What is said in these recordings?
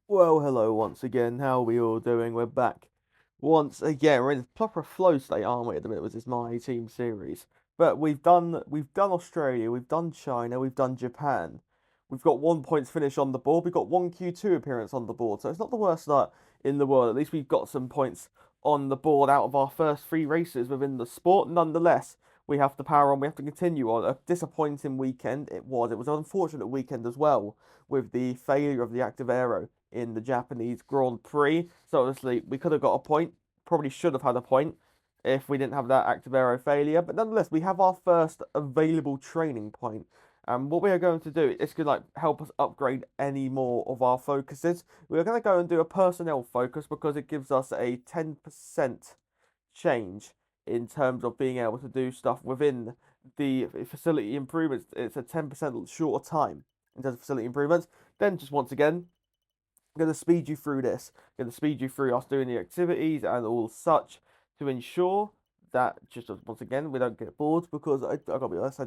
Well, hello once again. How are we all doing? We're back once again. We're in a proper flow state, aren't we? At the minute, with this My Team series. But we've done Australia, we've done China, we've done Japan. We've got 1 points finish on the board. We've got one Q2 appearance on the board, so it's not the worst start in the world. At least we've got some points on the board out of our first three races within the sport. Nonetheless, we have to power on. We have to continue on. A disappointing weekend it was. It was an unfortunate weekend as well with the failure of the active aero in the Japanese Grand Prix. So obviously we could have got a point, probably should have had a point if we didn't have that active aero failure. But nonetheless, we have our first available training point. And what we are going to do is going to help us upgrade any more of our focuses. We are going to go and do a personnel focus because it gives us a 10% change in terms of being able to do stuff within the facility improvements. It's a 10% shorter time in terms of facility improvements. Then just once again, I'm going to speed you through this. I'm going to speed you through us doing the activities and all such to ensure that just once again we don't get bored because I gotta be honest, I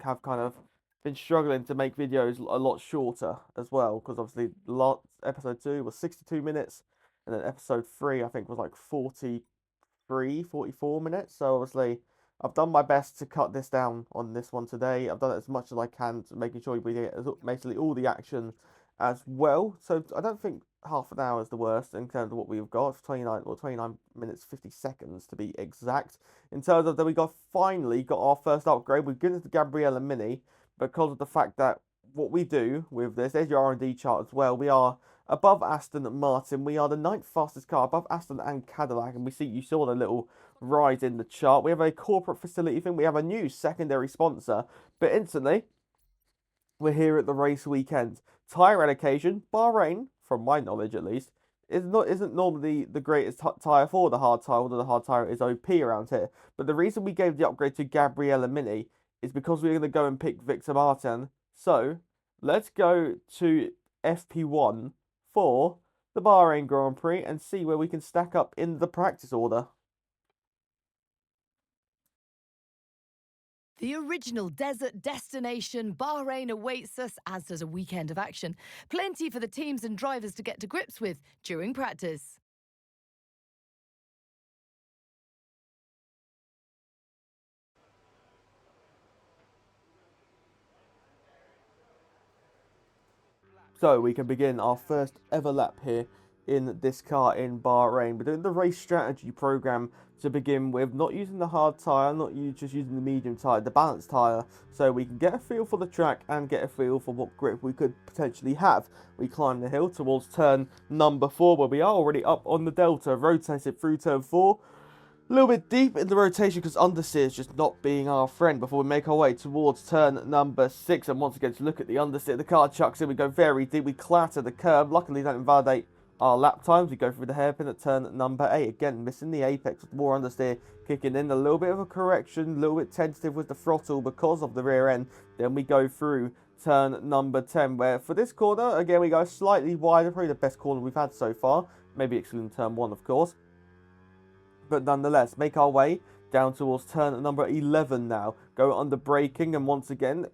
have kind of been struggling to make videos a lot shorter as well because obviously last episode 2 was 62 minutes and then episode 3 I think was like 44 minutes. So obviously I've done my best to cut this down on this one today. I've done it as much as I can to making sure we get basically all the action as well. So I don't think half an hour is the worst in terms of what we've got. 29 minutes 50 seconds to be exact. In terms of that, we finally got our first upgrade. We've given it to Gabriella Mini because of the fact that what we do with this, there's your R&D chart as well. We are above Aston Martin. We are the ninth fastest car above Aston and Cadillac, and you saw the little rise in the chart. We have a corporate facility thing. We have a new secondary sponsor, but instantly we're here at the race weekend. Tire allocation, Bahrain, from my knowledge at least, isn't normally the greatest tire for the hard tire, although the hard tire is OP around here. But the reason we gave the upgrade to Gabriella Mini is because we're going to go and pick Victor Martin. So let's go to FP1 for the Bahrain Grand Prix and see where we can stack up in the practice order. The original desert destination, Bahrain, awaits us, as does a weekend of action. Plenty for the teams and drivers to get to grips with during practice. So we can begin our first ever lap here in this car in Bahrain. We're doing the race strategy program to begin with, not using the hard tyre, just using the medium tyre, the balanced tyre, so we can get a feel for the track and get a feel for what grip we could potentially have. We climb the hill towards turn number 4, where we are already up on the delta, rotated through turn 4, a little bit deep in the rotation because understeer is just not being our friend before we make our way towards turn number 6. And once again, to look at the understeer, the car chucks in, we go very deep, we clatter the curb. Luckily, don't invalidate our lap times. We go through the hairpin at turn number 8. Again, missing the apex with more understeer kicking in. A little bit of a correction, a little bit tentative with the throttle because of the rear end. Then we go through turn number 10, where for this corner, again, we go slightly wider, probably the best corner we've had so far. Maybe excluding turn 1, of course. But nonetheless, make our way down towards turn number 11 now. Go under braking and once again,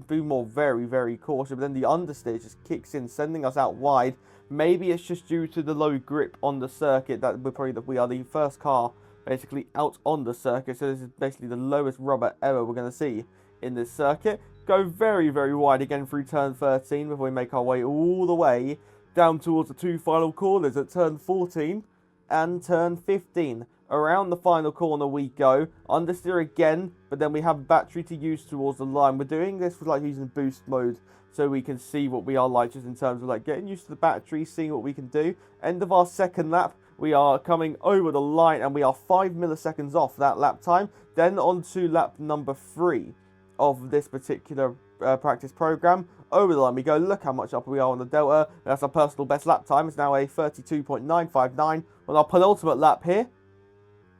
be more very cautious. But then the understeer just kicks in, sending us out wide. Maybe it's just due to the low grip on the circuit that we are the first car basically out on the circuit. So this is basically the lowest rubber ever we're going to see in this circuit. Go very wide again through turn 13 before we make our way all the way down towards the two final corners at turn 14 and turn 15. Around the final corner we go. Understeer again, but then we have battery to use towards the line. We're doing this with using boost mode so we can see what we are like just in terms of getting used to the battery, seeing what we can do. End of our second lap. We are coming over the line and we are 5 milliseconds off that lap time. Then on to lap number 3 of this particular practice program. Over the line we go. Look how much up we are on the delta. That's our personal best lap time. It's now a 32.959 on our penultimate lap here.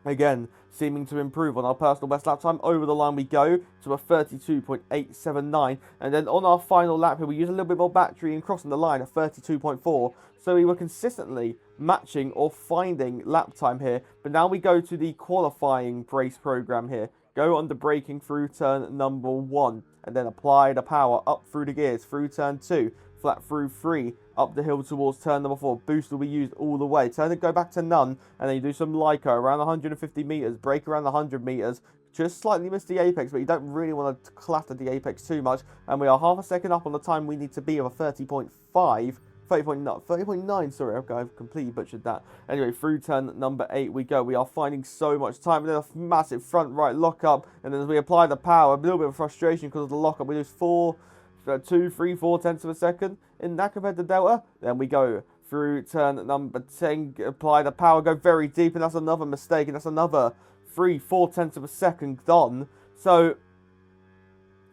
Again, seeming to improve on our personal best lap time. Over the line we go to a 32.879. And then on our final lap here, we use a little bit more battery and crossing the line at 32.4. So we were consistently matching or finding lap time here. But now we go to the qualifying race program here. Go under braking through turn number 1. And then apply the power up through the gears through turn 2. Flat through 3. up the hill towards turn number 4. Boost will be used all the way. Turn it, go back to none, and then you do some Lyco around 150 meters, brake around the 100 meters. Just slightly missed the apex, but you don't really want to clatter the apex too much. And we are half a second up on the time we need to be of a 30.5. 30.9, sorry, I've completely butchered that. Anyway, through turn number 8 we go. We are finding so much time, and then a massive front right lockup, and then as we apply the power, a little bit of frustration because of the lockup. We lose 2, 3, 4 tenths of a second in that compared to Delta. Then we go through turn number 10, apply the power, go very deep, and that's another mistake, and that's another 3, 4 tenths of a second gone. So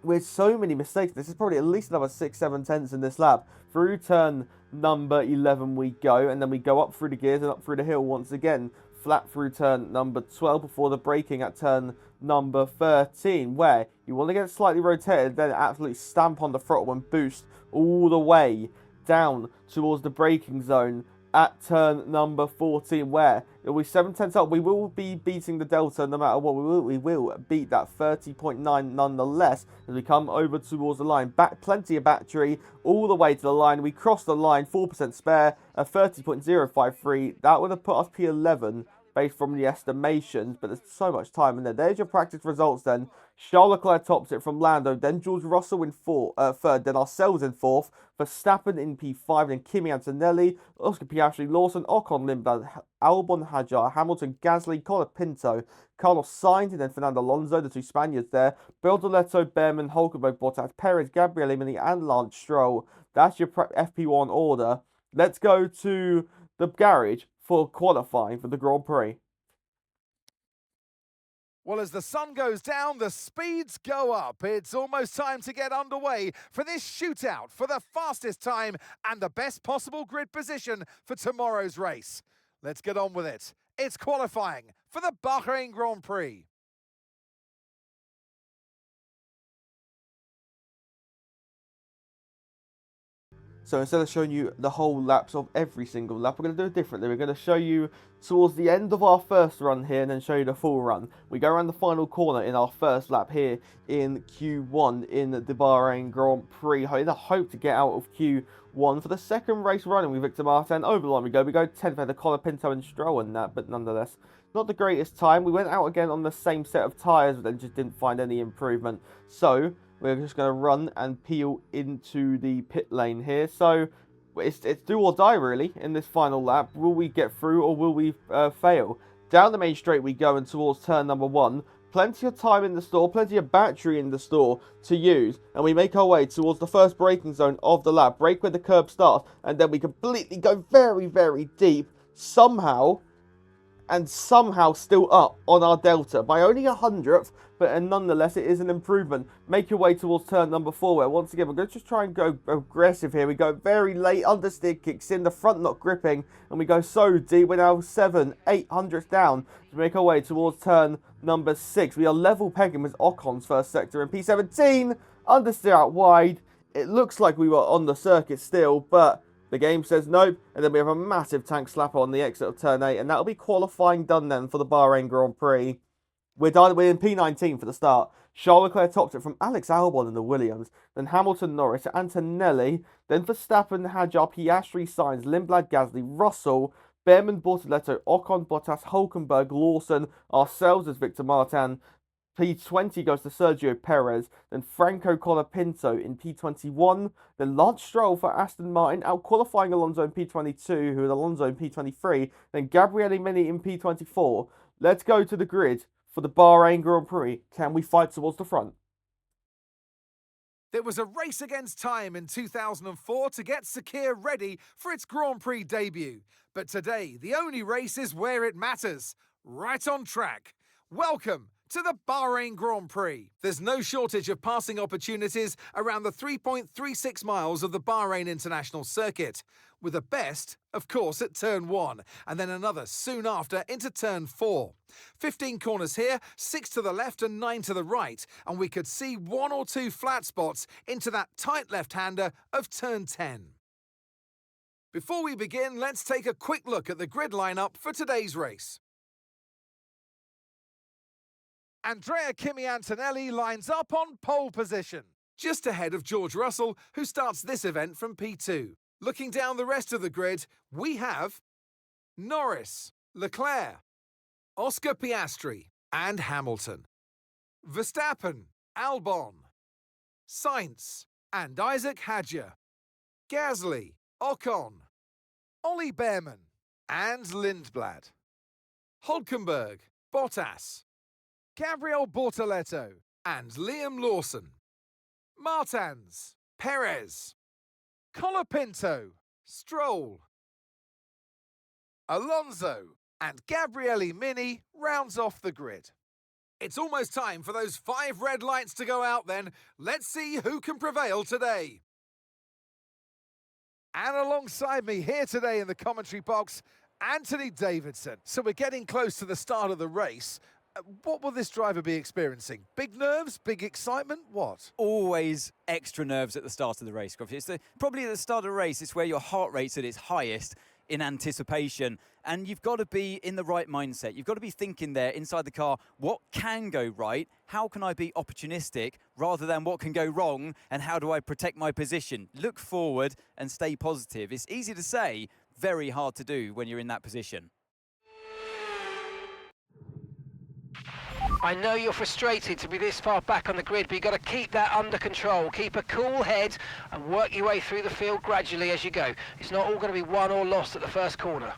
with so many mistakes, this is probably at least another 6, 7 tenths in this lap. Through turn number 11 we go, and then we go up through the gears and up through the hill once again. Flat through turn number 12 before the braking at turn number 13, where you want to get slightly rotated, then absolutely stamp on the throttle and boost all the way down towards the braking zone at turn number 14, where it'll be 7 tenths up. We will be beating the Delta no matter what. We will beat that 30.9 nonetheless as we come over towards the line. Plenty of battery all the way to the line. We cross the line, 4% spare, a 30.053. That would have put us P11 based from the estimations, but there's so much time in there. There's your practice results then. Charles Leclerc tops it from Lando, then George Russell in third, then ourselves in fourth, Verstappen in P5, then Kimi Antonelli, Oscar Piastri, Lawson, Ocon, Lindblad, Albon, Hajar, Hamilton, Gasly, Colapinto, Carlos Sainz, and then Fernando Alonso, the 2 Spaniards there, Bortoleto, Behrman, Hulkenberg, Bottas, Perez, Gabriele Mini, and Lance Stroll. That's your FP1 order. Let's go to the garage for qualifying for the Grand Prix. Well, as the sun goes down, the speeds go up. It's almost time to get underway for this shootout for the fastest time and the best possible grid position for tomorrow's race. Let's get on with it. It's qualifying for the Bahrain Grand Prix. So instead of showing you the whole laps of every single lap, we're going to do it differently. We're going to show you towards the end of our first run here and then show you the full run. We go around the final corner in our first lap here in Q1 in the Bahrain Grand Prix. In the hope to get out of Q1 for the second race running with Victor Martin. Over the line we go 10th for the Colapinto and Stroll and that, but nonetheless, not the greatest time. We went out again on the same set of tyres, but then just didn't find any improvement. So we're just going to run and peel into the pit lane here. So it's do or die, really, in this final lap. Will we get through or will we fail? Down the main straight we go and towards turn number 1. Plenty of time in the store, plenty of battery in the store to use. And we make our way towards the first braking zone of the lap. Brake where the curb starts. And then we completely go very, very deep. Somehow still up on our Delta by only 100th, but nonetheless it is an improvement. Make your way towards turn number 4, where once again we're going to just try and go aggressive here. We go very late, understeer kicks in, the front not gripping, and we go so deep. We're now 7, 800th down to make our way towards turn number 6. We are level pegging with Ocon's first sector in P17, understeer out wide. It looks like we were on the circuit still, but the game says nope, and then we have a massive tank slapper on the exit of turn 8, and that'll be qualifying done then for the Bahrain Grand Prix. We're in P19 for the start. Charles Leclerc topped it from Alex Albon in the Williams, then Hamilton, Norris, Antonelli, then Verstappen, Hajar, Piastri, Sainz, Lindblad, Gasly, Russell, Behrman, Bortoleto, Ocon, Bottas, Hulkenberg, Lawson, ourselves as Victor Martin. P20 goes to Sergio Perez, then Franco Colapinto in P21, then Lance Stroll for Aston Martin, out-qualifying Alonso in P22, who is Alonso in P23, then Gabriele Mini in P24. Let's go to the grid for the Bahrain Grand Prix. Can we fight towards the front? There was a race against time in 2004 to get Sakir ready for its Grand Prix debut. But today, the only race is where it matters, right on track. Welcome to the Bahrain Grand Prix. There's no shortage of passing opportunities around the 3.36 miles of the Bahrain International Circuit, with the best, of course, at turn 1, and then another soon after into turn 4. 15 corners here, 6 to the left and 9 to the right, and we could see 1 or 2 flat spots into that tight left-hander of turn 10. Before we begin, let's take a quick look at the grid lineup for today's race. Andrea Kimi Antonelli lines up on pole position, just ahead of George Russell, who starts this event from P2. Looking down the rest of the grid, we have Norris, Leclerc, Oscar Piastri and Hamilton, Verstappen, Albon, Sainz and Isaac Hadjar, Gasly, Ocon, Ollie Behrman and Lindblad, Hulkenberg, Bottas, Gabriel Bortoleto and Liam Lawson, Martins, Perez, Colapinto, Stroll, Alonso and Gabriele Mini rounds off the grid. It's almost time for those 5 red lights to go out then. Let's see who can prevail today. And alongside me here today in the commentary box, Anthony Davidson. So we're getting close to the start of the race. What will this driver be experiencing? Big nerves? Big excitement? What? Always extra nerves at the start of the race, Gruffy. Probably at the start of the race, it's where your heart rate's at its highest in anticipation. And you've got to be in the right mindset. You've got to be thinking there inside the car, what can go right? How can I be opportunistic rather than what can go wrong? And how do I protect my position? Look forward and stay positive. It's easy to say, very hard to do when you're in that position. I know you're frustrated to be this far back on the grid, but you've got to keep that under control. Keep a cool head and work your way through the field gradually as you go. It's not all going to be won or lost at the first corner.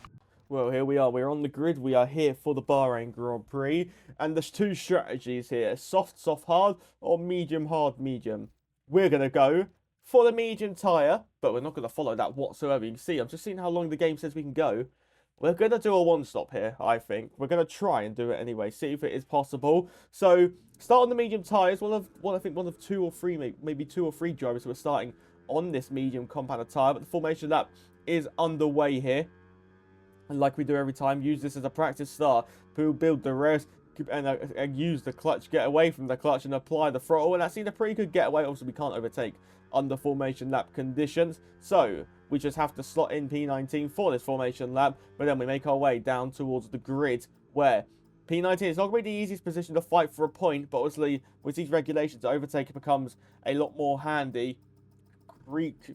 Well, here we are. We're on the grid. We are here for the Bahrain Grand Prix. And there's 2 strategies here. Soft, hard, or medium, hard, medium. We're going to go for the medium tyre, but we're not going to follow that whatsoever. You can see, I'm just seeing how long the game says we can go. We're going to do a 1-stop here, I think. We're going to try and do it anyway, see if it is possible. So, start on the medium tyres. One of 2 or 3, maybe 2 or 3 drivers who are starting on this medium compounded tyre. But the formation lap is underway here. And like we do every time, use this as a practice start. Build the rest and use the clutch, get away from the clutch and apply the throttle. And that's seen a pretty good getaway. Obviously, we can't overtake under formation lap conditions. So, we just have to slot in P19 for this formation lap. But then we make our way down towards the grid where P19 is not going to be the easiest position to fight for a point. But obviously, with these regulations, overtake becomes a lot more handy.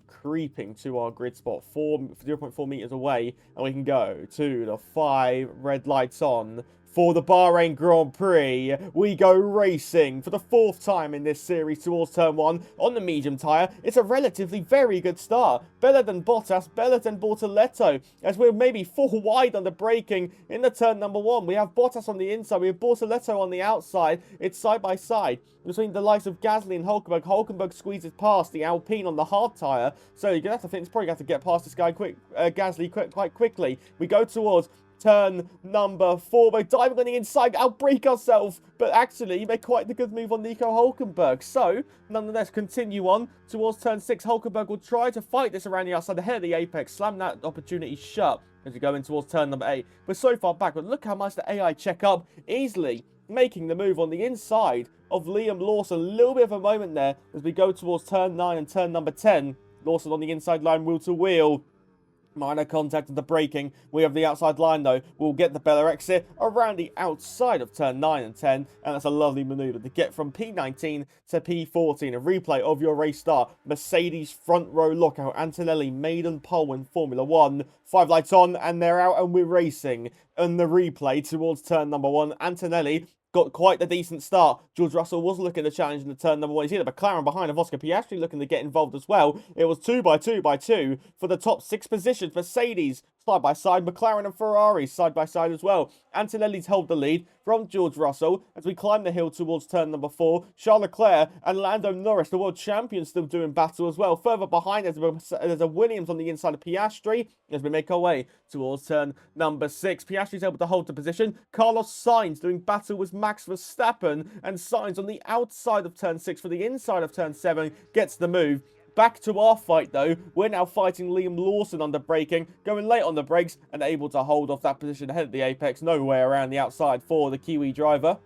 Creeping to our grid spot 0.4 meters away, and we can go to the 5 red lights on for the Bahrain Grand Prix. We go racing for the 4th time in this series towards turn 1 on the medium tyre. It's a relatively very good start. Better than Bottas, better than Bortoleto, as we're maybe 4 wide on the braking in the turn number 1. We have Bottas on the inside, we have Bortoleto on the outside. It's side by side between the likes of Gasly and Hulkenberg. Hulkenberg squeezes past the Alpine on the hard tyre, so you're going to have to think, it's probably going to have to get past this guy Gasly quite quickly. We go towards turn number 4. We're diving on the inside, outbrake ourselves, but actually make quite a good move on Nico Hulkenberg. So, nonetheless, continue on towards turn 6. Hulkenberg will try to fight this around the outside, ahead of the apex, slam that opportunity shut as we go in towards turn number 8. We're so far back, but look how much the AI check up, easily making the move on the inside of Liam Lawson. A little bit of a moment there as we go towards turn 9 and turn number 10. Lawson on the inside line, wheel to wheel. Minor contact of the braking. We have the outside line though. We'll get the Bella exit around the outside of turn 9 and 10. And that's a lovely manoeuvre to get from P19 to P14. A replay of your race start. Mercedes front row lockout. Antonelli maiden pole in Formula 1. 5 lights on and they're out and we're racing. And the replay towards turn number 1. Antonelli got quite a decent start. George Russell was looking to challenge in the turn number 1. You see the McLaren behind of Oscar Piastri looking to get involved as well. It was 2 by 2 by 2 for the top 6 positions. Mercedes side by side, McLaren and Ferrari side by side as well. Antonelli's held the lead from George Russell as we climb the hill towards turn number 4. Charles Leclerc and Lando Norris, the world champion, still doing battle as well. Further behind, there's a Williams on the inside of Piastri as we make our way towards turn number 6. Piastri's able to hold the position. Carlos Sainz doing battle with Max Verstappen, and Sainz on the outside of turn 6 for the inside of turn 7 gets the move. Back to our fight though, we're now fighting Liam Lawson under braking, going late on the brakes and able to hold off that position ahead of the apex. No way around the outside for the Kiwi driver.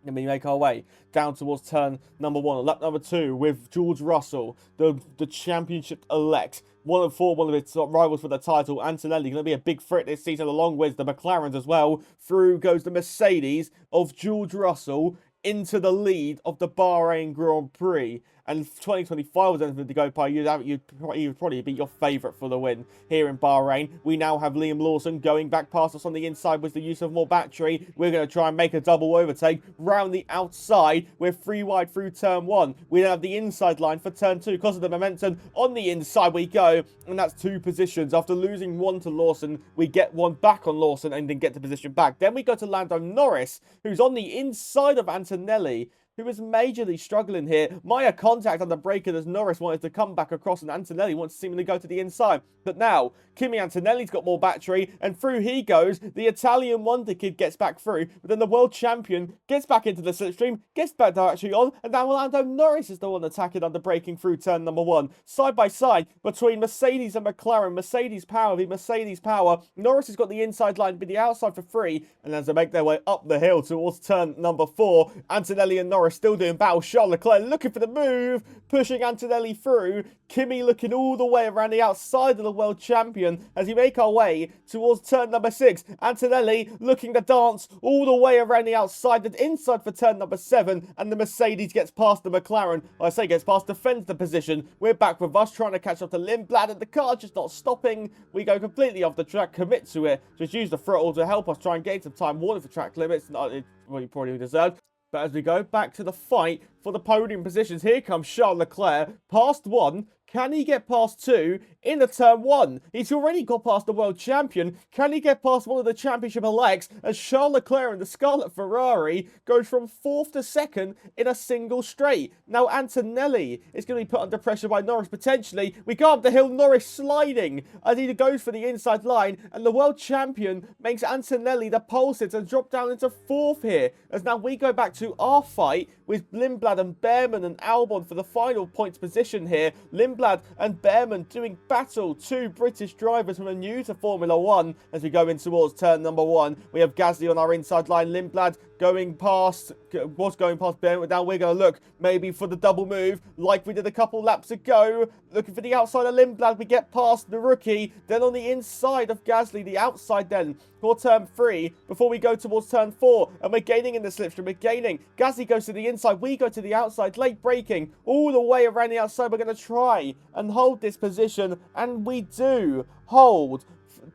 And we make our way down towards turn number 1, lap number 2 with George Russell, the championship elect. 1 of 4, one of its rivals for the title. Antonelli going to be a big threat this season along with the McLarens as well. Through goes the Mercedes of George Russell into the lead of the Bahrain Grand Prix. and if 2025 was anything to go by, you'd probably be your favourite for the win here in Bahrain. We now have Liam Lawson going back past us on the inside with the use of more battery. We're going to try and make a double overtake round the outside. We're 3 wide through turn 1. We then have the inside line for turn 2 because of the momentum. On the inside we go, and that's 2 positions. After losing 1 to Lawson, we get 1 back on Lawson and then get the position back. Then we go to Lando Norris, who's on the inside of Antonelli, who is majorly struggling here. Maya contact on the break as Norris wanted to come back across, and Antonelli wants to seemingly go to the inside. But now, Kimi Antonelli's got more battery, and through he goes. The Italian wonder kid gets back through, but then the world champion gets back into the slipstream, gets back directly on, and now Lando Norris is the one attacking under braking through turn number 1. Side by side between Mercedes and McLaren. Mercedes power v Mercedes power. Norris has got the inside line, but the outside for free, and as they make their way up the hill towards turn number 4, Antonelli and Norris still doing battle. Charles Leclerc looking for the move, pushing Antonelli through. Kimi looking all the way around the outside of the world champion as we make our way towards turn number 6. Antonelli looking to dance all the way around the outside and inside for turn number 7, and the Mercedes gets past the McLaren. I say gets past, defends the position. We're back with us trying to catch up to Lindblad, and the car just not stopping. We go completely off the track, commit to it, just use the throttle to help us try and gain some time, warning for track limits. Not what you probably deserved. But as we go back to the fight for the podium positions, here comes Charles Leclerc, past 1. Can he get past 2 in the turn 1? He's already got past the world champion. Can he get past one of the championship elects as Charles Leclerc in the Scarlet Ferrari goes from 4th to 2nd in a single straight? Now Antonelli is going to be put under pressure by Norris potentially. We go up the hill, Norris sliding as he goes for the inside line, and the world champion makes Antonelli the pole sitter and drop down into 4th here. As now we go back to our fight with Lindblad and Behrman and Albon for the final points position here. Lindblad and Behrman doing battle, 2 British drivers from a new to Formula 1 as we go in towards turn number 1. We have Gasly on our inside line, Lindblad was going past Behrman. Now we're going to look maybe for the double move like we did a couple laps ago. Looking for the outside of Lindblad. We get past the rookie. Then on the inside of Gasly, the outside then for turn 3 before we go towards turn 4. And we're gaining in the slipstream. We're gaining. Gasly goes to the inside. We go to the outside. Late braking all the way around the outside. We're going to try and hold this position. And we do hold.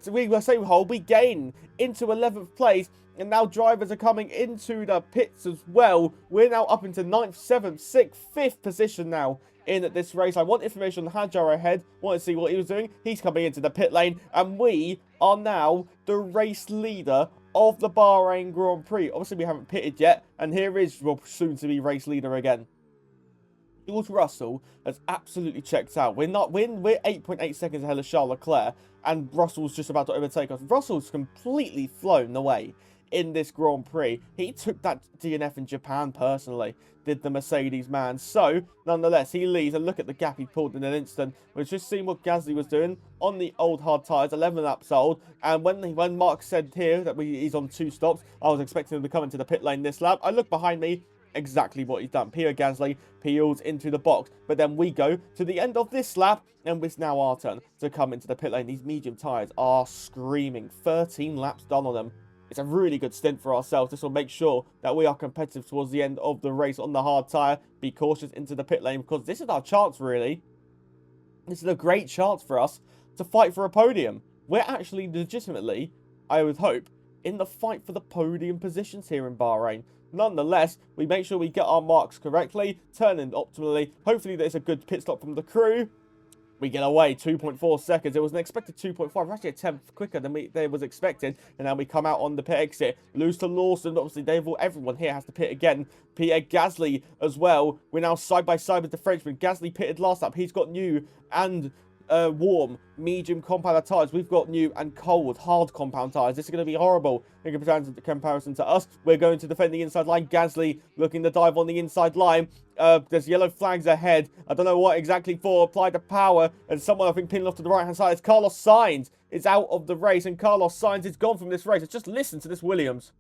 We gain into 11th place. And now drivers are coming into the pits as well. We're now up into 9th, 7th, 6th, 5th position now in this race. I want information on Hadjar ahead. Want to see what he was doing. He's coming into the pit lane. And we are now the race leader of the Bahrain Grand Prix. Obviously, we haven't pitted yet. And here is soon to be race leader again. George Russell has absolutely checked out. We're 8.8 seconds ahead of Charles Leclerc. And Russell's just about to overtake us. Russell's completely flown away in this Grand Prix. He took that DNF in Japan personally, did the Mercedes man. So, nonetheless, he leads, and look at the gap he pulled in an instant. We've just seen what Gasly was doing on the old hard tyres, 11 laps old. And when Mark said here that he's on 2 stops, I was expecting him to come into the pit lane this lap. I look behind me, exactly what he's done. Pierre Gasly peels into the box. But then we go to the end of this lap, and it's now our turn to come into the pit lane. These medium tyres are screaming. 13 laps done on them. It's a really good stint for ourselves. This will make sure that we are competitive towards the end of the race on the hard tyre. Be cautious into the pit lane because this is our chance, really. This is a great chance for us to fight for a podium. We're actually legitimately, I would hope, in the fight for the podium positions here in Bahrain. Nonetheless, we make sure we get our marks correctly, turn in optimally. Hopefully there's a good pit stop from the crew. We get away 2.4 seconds. It was an expected 2.5. We're actually a tenth quicker than there was expected. And now we come out on the pit exit. Lose to Lawson. Obviously, everyone here has to pit again. Pierre Gasly as well. We're now side by side with the Frenchman. Gasly pitted last lap. He's got new and warm, medium compound tyres. We've got new and cold, hard compound tyres. This is going to be horrible in comparison to us. We're going to defend the inside line. Gasly looking to dive on the inside line. There's yellow flags ahead. I don't know what exactly for. Apply the power. And someone, I think, pinning off to the right-hand side. It's Carlos Sainz is out of the race. And Carlos Sainz is gone from this race. Just listen to this Williams.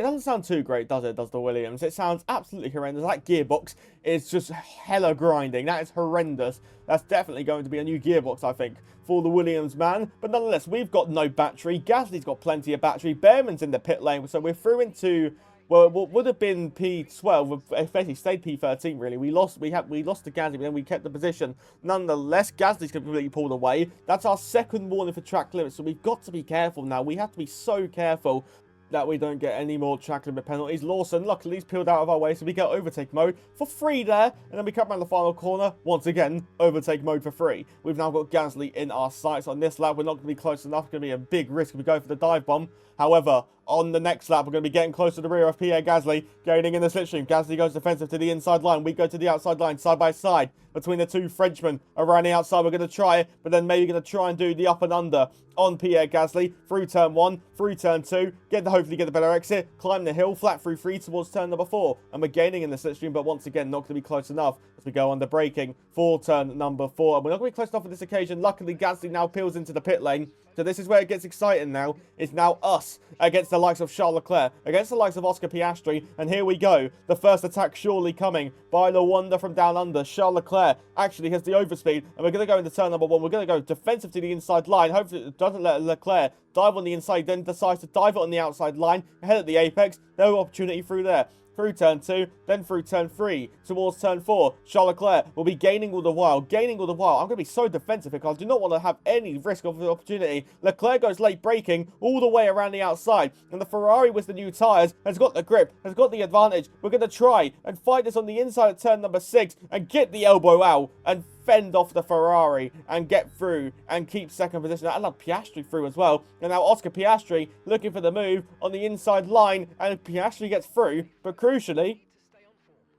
doesn't sound too great, does it, does the Williams? It sounds absolutely horrendous. That gearbox is just hella grinding. That is horrendous. That's definitely going to be a new gearbox, I think, for the Williams, man. But nonetheless, we've got no battery. Gasly's got plenty of battery. Behrman's in the pit lane, so we're through into... Well, what would have been P12, effectively stayed P13, really. We lost to Gasly, but then we kept the position. Nonetheless, Gasly's completely pulled away. That's our second warning for track limits, so we've got to be careful now. We have to be so careful that we don't get any more track limit penalties. Lawson, luckily, he's peeled out of our way, so we get overtake mode for free there. And then we come around the final corner. Once again, overtake mode for free. We've now got Gasly in our sights on this lap. We're not going to be close enough. It's going to be a big risk if we go for the dive bomb. However, on the next lap, we're going to be getting close to the rear of Pierre Gasly, gaining in the slipstream. Gasly goes defensive to the inside line. We go to the outside line, side by side, between the two Frenchmen. Around the outside, we're going to try it, but then maybe going to try and do the up and under on Pierre Gasly, through turn 1, through turn 2, hopefully get the better exit, climb the hill, flat through 3 towards turn number 4, and we're gaining in the slipstream, but once again, not going to be close enough as we go under braking for turn number 4, and we're not going to be close enough on this occasion. Luckily, Gasly now peels into the pit lane, so this is where it gets exciting now. It's now us against the likes of Charles Leclerc, against the likes of Oscar Piastri, and here we go. The first attack surely coming by the wonder from down under. Charles Leclerc actually has the overspeed, and we're going to go into turn number 1. We're going to go defensive to the inside line. Hopefully it doesn't let Leclerc dive on the inside, then decides to dive it on the outside line, ahead at the apex. No opportunity through there. Through turn 2, then through turn 3, towards turn 4. Charles Leclerc will be gaining all the while, I'm going to be so defensive because I do not want to have any risk of the opportunity. Leclerc goes late braking all the way around the outside, and the Ferrari with the new tyres has got the grip, has got the advantage. We're going to try and fight this on the inside of turn number 6 and get the elbow out and fend off the Ferrari and get through and keep second position. I love Piastri through as well. And now Oscar Piastri looking for the move on the inside line, and Piastri gets through, but crucially,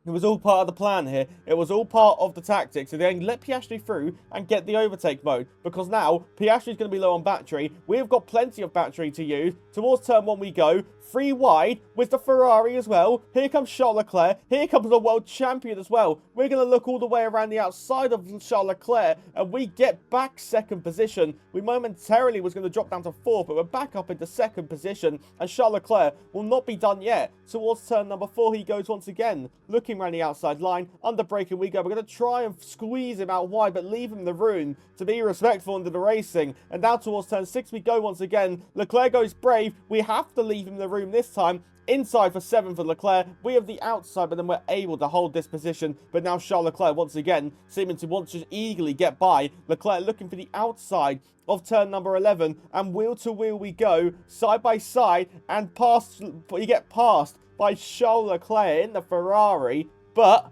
it was all part of the plan here. It was all part of the tactics. So then let Piastri through and get the overtake mode. Because now, Piastri's going to be low on battery. We've got plenty of battery to use. Towards turn 1 we go. 3 wide with the Ferrari as well. Here comes Charles Leclerc. Here comes the world champion as well. We're going to look all the way around the outside of Charles Leclerc. And we get back second position. We momentarily was going to drop down to 4th. But we're back up into second position. And Charles Leclerc will not be done yet. Towards turn number 4 he goes once again. Looking around the outside line. Under braking we go. We're going to try and squeeze him out wide. But leave him the room to be respectful into the racing. And now towards turn 6 we go once again. Leclerc goes brave. We have to leave him the room this time. Inside for 7 for Leclerc. We have the outside, but then we're able to hold this position. But now Charles Leclerc once again seeming to want to eagerly get by. Leclerc looking for the outside of turn number 11. And wheel to wheel we go. Side by side. And past, we get passed by Charles Leclerc in the Ferrari. But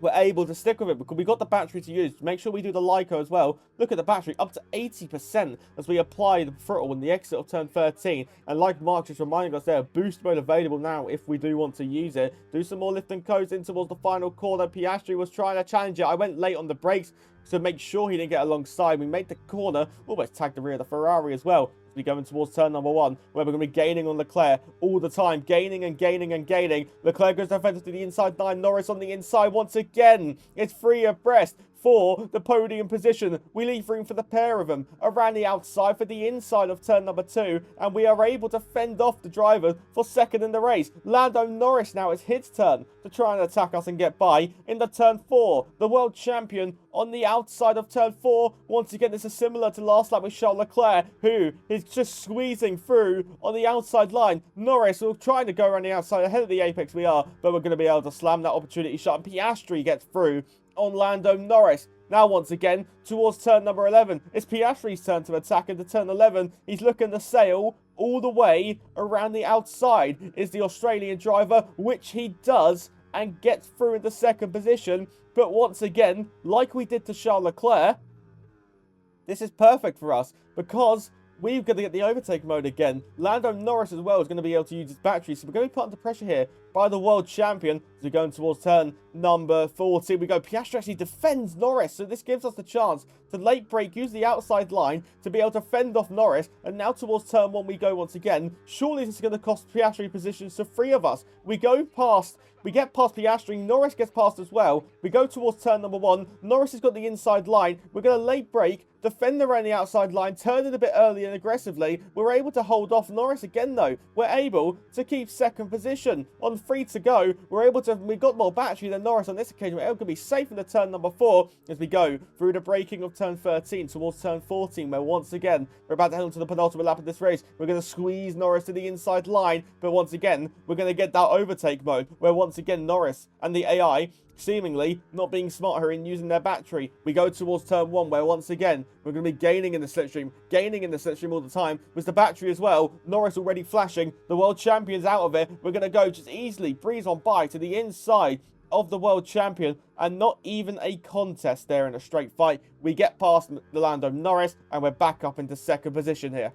we're able to stick with it because we got the battery to use. Make sure we do the LICO as well. Look at the battery, up to 80% as we apply the throttle in the exit of turn 13. And like Mark just reminding us there, boost mode available now if we do want to use it. Do some more lift and coast in towards the final corner. Piastri was trying to challenge it. I went late on the brakes to make sure he didn't get alongside. We made the corner, almost tagged the rear of the Ferrari as well. We're going towards turn number 1, where we're going to be gaining on Leclerc all the time. Gaining and gaining and gaining. Leclerc goes defensive to the inside 9. Norris on the inside once again. It's 3 abreast for the podium position. We leave room for the pair of them around the outside for the inside of turn number 2. And we are able to fend off the driver for second in the race. Lando Norris now, it's his turn to try and attack us and get by into turn 4. The world champion on the outside of turn 4. Once again, this is similar to last lap with Charles Leclerc, who is just squeezing through on the outside line. Norris will try to go around the outside. Ahead of the apex we are, but we're going to be able to slam that opportunity shot. And Piastri gets through on Lando Norris. Now once again, towards turn number 11. It's Piastri's turn to attack into turn 11. He's looking to sail all the way around the outside. Is the Australian driver, which he does, and gets through into second position. But once again, like we did to Charles Leclerc, this is perfect for us because we've got to get the overtake mode again. Lando Norris as well is going to be able to use his battery. So we're going to be put under pressure here by the world champion as we're going towards turn number 40. We go. Piastri actually defends Norris. So this gives us the chance to late brake, use the outside line to be able to fend off Norris. And now towards turn 1 we go once again. Surely this is going to cost Piastri positions to 3 of us. We go past. We get past Piastri. Norris gets past as well. We go towards turn number 1. Norris has got the inside line. We're going to late brake defend around the outside line, turn it a bit early and aggressively. We're able to hold off Norris again, though. We're able to keep second position. On 3 to go, we've got more battery than Norris on this occasion. We're able to be safe in the turn number 4 as we go through the braking of turn 13 towards turn 14, where once again, we're about to head on to the penultimate lap of this race. We're going to squeeze Norris to the inside line, but once again, we're going to get that overtake mode, where once again, Norris and the AI seemingly not being smarter in using their battery. We go towards turn 1, where once again, we're going to be gaining in the slipstream all the time. With the battery as well, Norris already flashing, the world champion's out of it. We're going to go just easily breeze on by to the inside of the world champion, and not even a contest there in a straight fight. We get past the Lando Norris, and we're back up into second position here.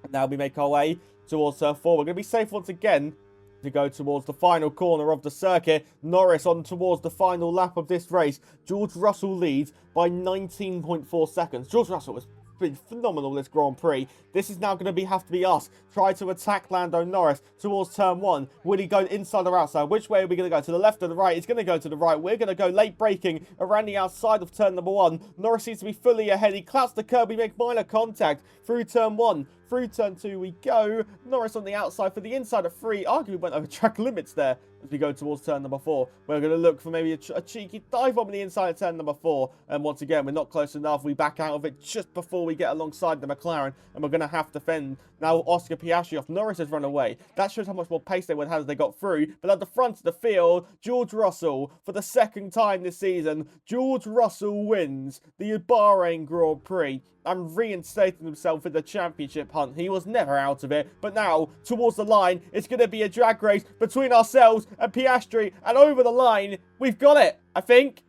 And now we make our way towards turn 4. We're going to be safe once again to go towards the final corner of the circuit. Norris on towards the final lap of this race. George Russell leads by 19.4 seconds. George Russell has been phenomenal this Grand Prix. This is now going to have to be us. Try to attack Lando Norris towards turn 1. Will he go inside or outside? Which way are we going to go? To the left or the right? He's going to go to the right. We're going to go late braking around the outside of turn number 1. Norris seems to be fully ahead. He clouts the curb. We make minor contact through turn 1. Through turn 2 we go. Norris on the outside for the inside of 3. Arguably went over track limits there as we go towards turn number 4. We're going to look for maybe a cheeky dive on the inside of turn number 4. And once again, we're not close enough. We back out of it just before we get alongside the McLaren. And we're going to have to fend. Now Oscar Piastri off. Norris has run away. That shows how much more pace they would have as they got through. But at the front of the field, George Russell, for the second time this season, George Russell wins the Bahrain Grand Prix and reinstating himself in the championship hunt. He was never out of it, but now, towards the line, it's going to be a drag race between ourselves and Piastri, and over the line, we've got it, I think.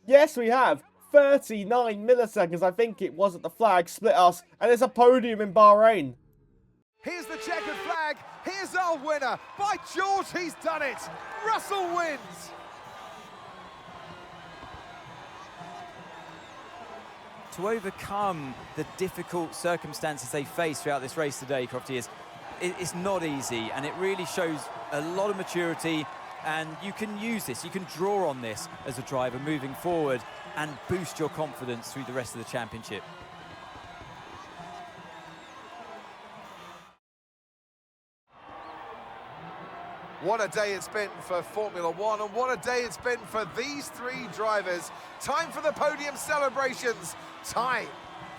Yes, we have. 39 milliseconds, I think it was, at the flag split us, and it's a podium in Bahrain. Here's the checkered flag. Here's our winner. By George, he's done it. Russell wins. To overcome the difficult circumstances they face throughout this race today, Crofty, it's not easy, and it really shows a lot of maturity, and you can use this, you can draw on this as a driver moving forward and boost your confidence through the rest of the championship. What a day it's been for Formula One, and what a day it's been for these 3 drivers. Time for the podium celebrations. Time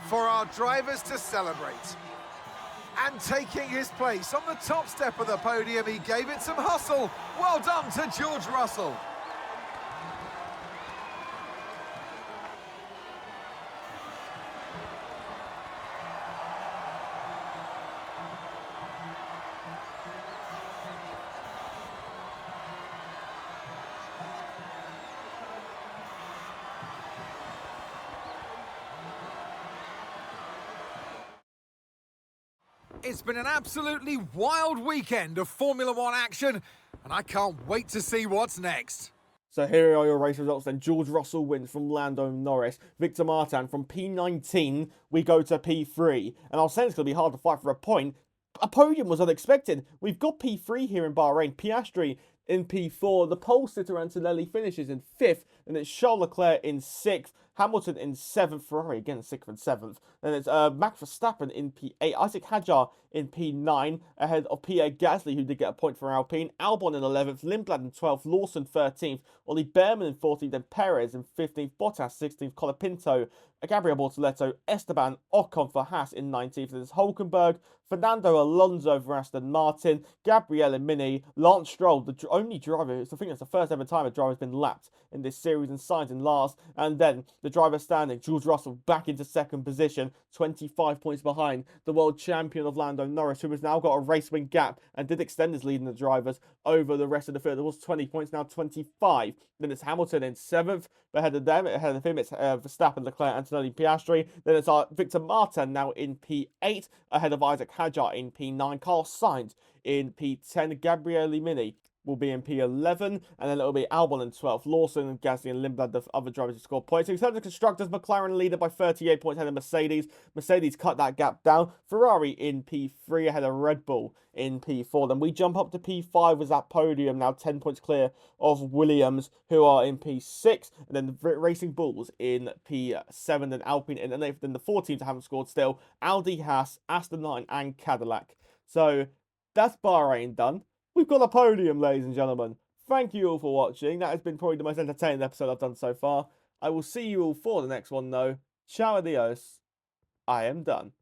for our drivers to celebrate. And taking his place on the top step of the podium, he gave it some hustle. Well done to George Russell. It's been an absolutely wild weekend of Formula One action, and I can't wait to see what's next. So here are your race results then. George Russell wins from Lando Norris. Victor Martin from P19, we go to P3. And I'll say it's going to be hard to fight for a point. A podium was unexpected. We've got P3 here in Bahrain. Piastri in P4. The pole sitter Antonelli finishes in 5th. And it's Charles Leclerc in 6th. Hamilton in 7th. Ferrari again 6th and 7th. Then it's Max Verstappen in P8. Isaac Hadjar in P9. Ahead of Pierre Gasly, who did get a point for Alpine. Albon in 11th. Lindblad in 12th. Lawson 13th. Ollie Behrman in 14th. Then Perez in 15th. Bottas 16th. Colapinto. Gabriel Bortoleto. Esteban Ocon for Haas in 19th. There's Hulkenberg. Fernando Alonso for Aston Martin. Gabriele Mini. Lance Stroll, the only driver, I think it's the first ever time a driver has been lapped in this series, and Sainz in last. And then the driver standing, George Russell, back into second position, 25 points behind the world champion of Lando Norris, who has now got a race win gap and did extend his lead in the drivers over the rest of the field. It was 20 points, now 25. Then it's Hamilton in 7th. Ahead of him, it's Verstappen, Leclerc, Antonelli, Piastri. Then it's Victor Martin now in P8, ahead of Isaac Hadjar in P9. Carlos Sainz in P10. Gabriele Mini will be in P11, and then it'll be Albon in 12th, Lawson, Gasly, and Lindblad, the other drivers who scored points. So in terms of constructors, McLaren leader by 38 points ahead of Mercedes. Mercedes cut that gap down. Ferrari in P3 ahead of Red Bull in P4. Then we jump up to P5 with that podium, now 10 points clear of Williams, who are in P6, and then the Racing Bulls in P7, and Alpine in the 8th. Then the 4 teams that haven't scored still, Audi, Haas, Aston Martin, and Cadillac. So that's Bahrain done. We've got a podium, ladies and gentlemen. Thank you all for watching. That has been probably the most entertaining episode I've done so far. I will see you all for the next one, though. Ciao, adios. I am done.